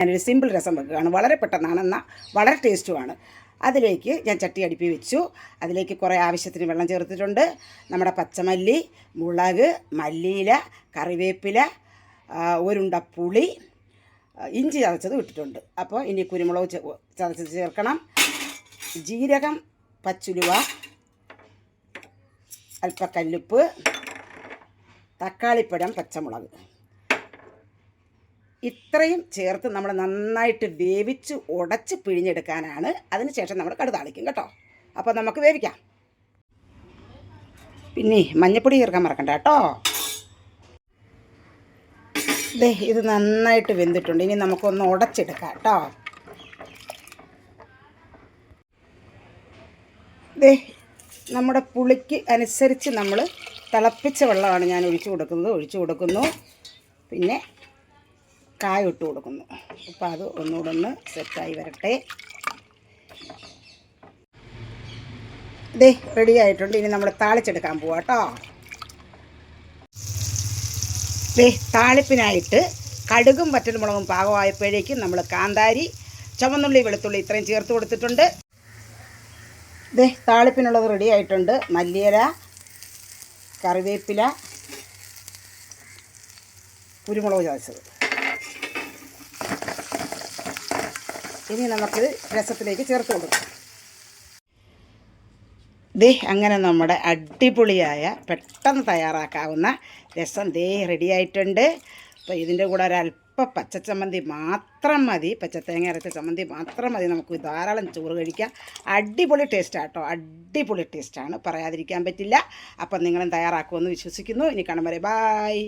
ഞാനൊരു സിമ്പിൾ രസം വെക്കുകയാണ്. വളരെ പെട്ടെന്നാണ്, എന്നാൽ വളരെ ടേസ്റ്റുമാണ്. അതിലേക്ക് ഞാൻ ചട്ടി അടുപ്പി വെച്ചു. അതിലേക്ക് കുറേ ആവശ്യത്തിന് വെള്ളം ചേർത്തിട്ടുണ്ട്. നമ്മുടെ പച്ചമല്ലി, മുളക്, മല്ലിയില, കറിവേപ്പില, ഒരുണ്ട പുളി, ഇഞ്ചി ചതച്ചത് ഇട്ടിട്ടുണ്ട്. അപ്പോൾ ഇനി കുരുമുളക് ചതച്ചത് ചേർക്കണം. ജീരകം, പച്ചുലുവ, അല്പ കല്ലുപ്പ്, തക്കാളിപ്പഴം, പച്ചമുളക്, ഇത്രയും ചേർത്ത് നമ്മൾ നന്നായിട്ട് വേവിച്ച് ഉടച്ച് പിഴിഞ്ഞെടുക്കാനാണ്. അതിനുശേഷം നമ്മൾ കടുക് താളിക്കും കേട്ടോ. അപ്പോൾ നമുക്ക് വേവിക്കാം. പിന്നെ മഞ്ഞൾപ്പൊടി ചേർക്കാൻ മറക്കണ്ട കേട്ടോ. ഇത് നന്നായിട്ട് വെന്തിട്ടുണ്ട്. ഇനി നമുക്കൊന്ന് ഉടച്ചെടുക്കാം കേട്ടോ. നമ്മുടെ പുളിക്ക് അനുസരിച്ച് നമ്മൾ തിളപ്പിച്ച വെള്ളമാണ് ഞാൻ ഒഴിച്ചു കൊടുക്കുന്നു. പിന്നെ കായ ഇട്ട് കൊടുക്കുന്നു. അപ്പോൾ അത് ഒന്നുകൂടെ ഒന്ന് സെറ്റായി വരട്ടെ. റെഡി ആയിട്ടുണ്ട്. ഇനി നമ്മൾ താളിച്ചെടുക്കാൻ പോവാം കേട്ടോ. താളിപ്പിനായിട്ട് കടുകും വറ്റൽമുളകും പാകമായപ്പോഴേക്കും നമ്മൾ കാന്താരി, ചുവന്നുള്ളി, വെളുത്തുള്ളി ഇത്രയും ചേർത്ത് കൊടുത്തിട്ടുണ്ട്. താളിപ്പിനുള്ളത് റെഡി ആയിട്ടുണ്ട്. മല്ലിയില, കറിവേപ്പില, കുരുമുളക് ചതച്ചത്. ഇനി നമുക്ക് രസത്തിലേക്ക് ചേർത്ത് കൊടുക്കാം. അങ്ങനെ നമ്മുടെ അടിപൊളിയായ പെട്ടെന്ന് തയ്യാറാക്കാവുന്ന രസം റെഡി ആയിട്ടുണ്ട്. അപ്പോൾ ഇതിൻ്റെ കൂടെ ഒരല്പം പച്ചച്ചമ്മന്തി മാത്രം മതി, പച്ചത്തേങ്ങ അരച്ച ചമ്മന്തി മാത്രം മതി. നമുക്ക് ധാരാളം ചോറ് കഴിക്കാം. അടിപൊളി ടേസ്റ്റാണ് കേട്ടോ, അടിപൊളി ടേസ്റ്റാണ്, പറയാതിരിക്കാൻ പറ്റില്ല. അപ്പം നിങ്ങളും തയ്യാറാക്കുമെന്ന് വിശ്വസിക്കുന്നു. ഇനി കാണും വരെ ബായ്.